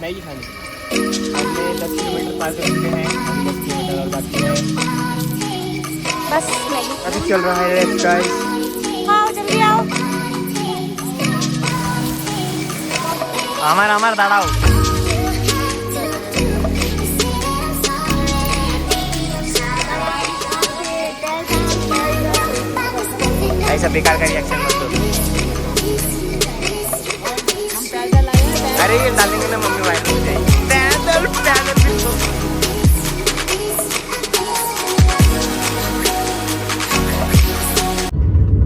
Maggi खानी। हमने 10 kilometre पार कर चुके हैं, अभी 10 किलोमीटर और बाकी है। बस मैगी अभी चल रहा है रेस गाइस। खाओ, जल्दी आओ। हमार हमार दाड़ाओ। ऐसा बेकार का रिएक्शन मत दो। अरे ये डालेंगे ना मम्मी वायरल हो जाएगी। पैदल पैदल भी तो।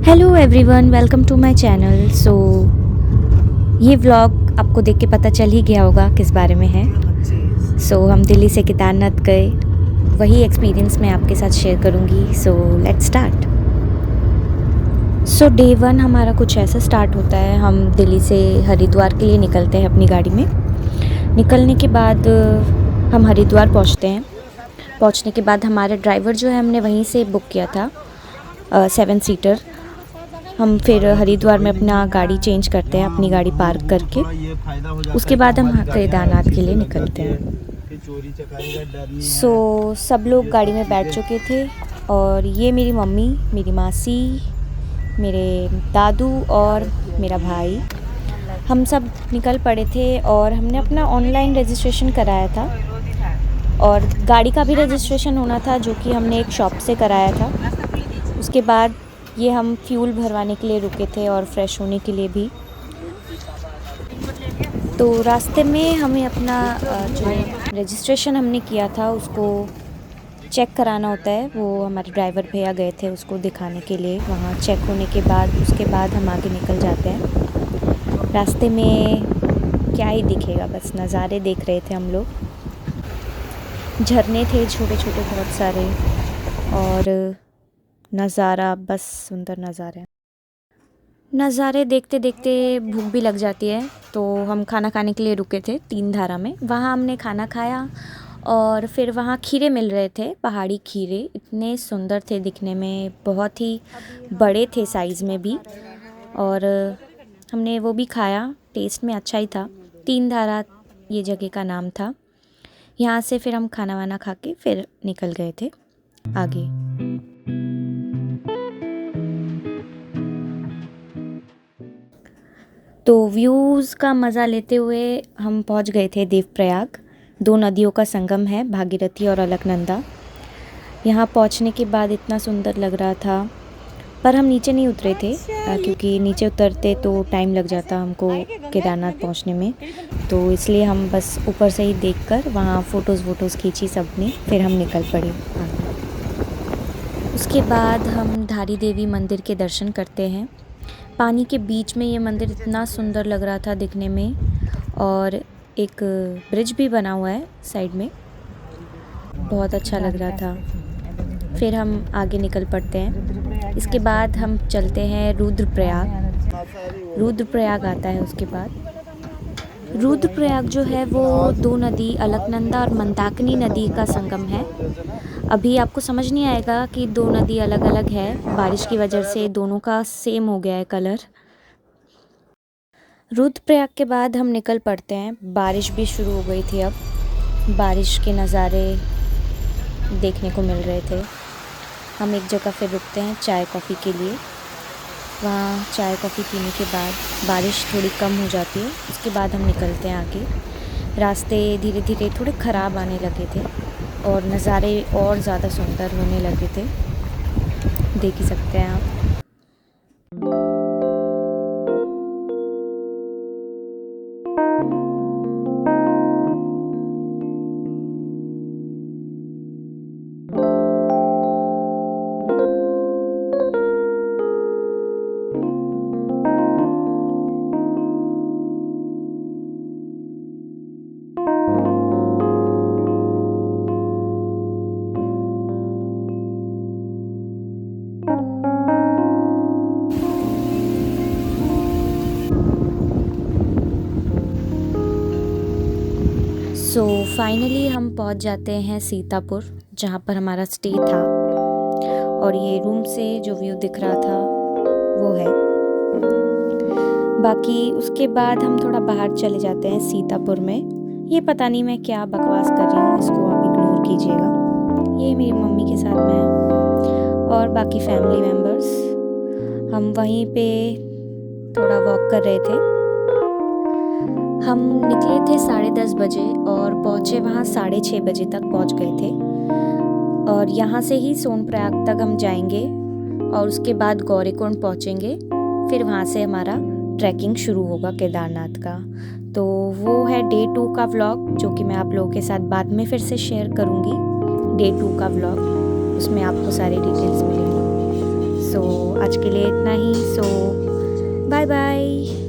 Hello everyone, welcome to my channel. ये व्लॉग आपको देख के पता चल ही गया होगा किस बारे में है। हम दिल्ली से केदारनाथ गए, वही एक्सपीरियंस मैं आपके साथ शेयर करूँगी। Let's start. डे 1 हमारा कुछ ऐसा स्टार्ट होता है। हम दिल्ली से हरिद्वार के लिए निकलते हैं अपनी गाड़ी में। निकलने के बाद हम हरिद्वार पहुंचते हैं। पहुंचने के बाद हमारा ड्राइवर जो है, हमने वहीं से बुक किया था 7 सीटर। हम फिर हरिद्वार में अपना गाड़ी चेंज करते हैं, अपनी गाड़ी पार्क करके। उसके बाद हम केदारनाथ के लिए निकलते हैं। सब लोग गाड़ी में बैठ चुके थे और ये मेरी मम्मी, मेरी मासी, मेरे दादू और मेरा भाई, हम सब निकल पड़े थे। और हमने अपना ऑनलाइन रजिस्ट्रेशन कराया था और गाड़ी का भी रजिस्ट्रेशन होना था, जो कि हमने एक शॉप से कराया था। उसके बाद ये हम फ्यूल भरवाने के लिए रुके थे और फ्रेश होने के लिए भी। तो रास्ते में हमें अपना जो रजिस्ट्रेशन हमने किया था उसको चेक कराना होता है। वो हमारे ड्राइवर भैया गए थे उसको दिखाने के लिए। वहाँ चेक होने के बाद उसके बाद हम आगे निकल जाते हैं। रास्ते में क्या ही दिखेगा, बस नज़ारे देख रहे थे हम लोग। झरने थे छोटे छोटे बहुत सारे और नज़ारा बस सुंदर नज़ारे। नज़ारे देखते देखते भूख भी लग जाती है, तो हम खाना खाने के लिए रुके थे 3 धारा में। वहाँ हमने खाना खाया और फिर वहाँ खीरे मिल रहे थे, पहाड़ी खीरे। इतने सुंदर थे दिखने में, बहुत ही बड़े थे साइज़ में भी। और हमने वो भी खाया, टेस्ट में अच्छा ही था। 3 धारा ये जगह का नाम था। यहाँ से फिर हम खाना वाना खा के फिर निकल गए थे आगे। तो व्यूज़ का मज़ा लेते हुए हम पहुँच गए थे देवप्रयाग। 2 नदियों का संगम है, भागीरथी और अलकनंदा। यहाँ पहुँचने के बाद इतना सुंदर लग रहा था, पर हम नीचे नहीं उतरे थे क्योंकि नीचे उतरते तो टाइम लग जाता हमको केदारनाथ पहुँचने में। तो इसलिए हम बस ऊपर से ही देखकर वहाँ फ़ोटोज़ खींची सबने, फिर हम निकल पड़े आगे। उसके बाद हम धारी देवी मंदिर के दर्शन करते हैं। पानी के बीच में ये मंदिर इतना सुंदर लग रहा था दिखने में, और एक ब्रिज भी बना हुआ है साइड में, बहुत अच्छा लग रहा था। फिर हम आगे निकल पड़ते हैं। इसके बाद हम चलते हैं रुद्रप्रयाग। रुद्रप्रयाग आता है उसके बाद। रुद्रप्रयाग जो है वो 2 नदी, अलकनंदा और मंदाकिनी नदी का संगम है। अभी आपको समझ नहीं आएगा कि 2 नदी अलग अलग है, बारिश की वजह से दोनों का सेम हो गया है कलर। रुद्रप्रयाग के बाद हम निकल पड़ते हैं। बारिश भी शुरू हो गई थी अब, बारिश के नज़ारे देखने को मिल रहे थे। हम एक जगह फिर रुकते हैं चाय कॉफ़ी के लिए। वहाँ चाय कॉफ़ी पीने के बाद बारिश थोड़ी कम हो जाती है। उसके बाद हम निकलते हैं आगे। रास्ते धीरे धीरे थोड़े ख़राब आने लगे थे और नज़ारे और ज़्यादा सुंदर होने लगे थे, देख ही सकते हैं आप। फाइनली हम पहुंच जाते हैं सीतापुर, जहां पर हमारा स्टे था। और ये रूम से जो व्यू दिख रहा था वो है। बाकी उसके बाद हम थोड़ा बाहर चले जाते हैं सीतापुर में, ये पता नहीं मैं क्या बकवास कर रही हूँ, इसको आप इग्नोर कीजिएगा। ये मेरी मम्मी के साथ मैं और बाकी फैमिली मेम्बर्स, हम वहीं पे थोड़ा वॉक कर रहे थे। हम निकले थे 10:30 बजे और पहुँचे वहाँ 6:30 बजे तक पहुँच गए थे। और यहाँ से ही सोनप्रयाग तक हम जाएंगे और उसके बाद गौरीकुंड पहुँचेंगे, फिर वहाँ से हमारा ट्रैकिंग शुरू होगा केदारनाथ का। तो वो है डे 2 का व्लॉग, जो कि मैं आप लोगों के साथ बाद में फिर से शेयर करूँगी। डे 2 का व्लॉग, उसमें आपको सारी डिटेल्स मिलेंगी। सो आज के लिए इतना ही। सो बाय बाय।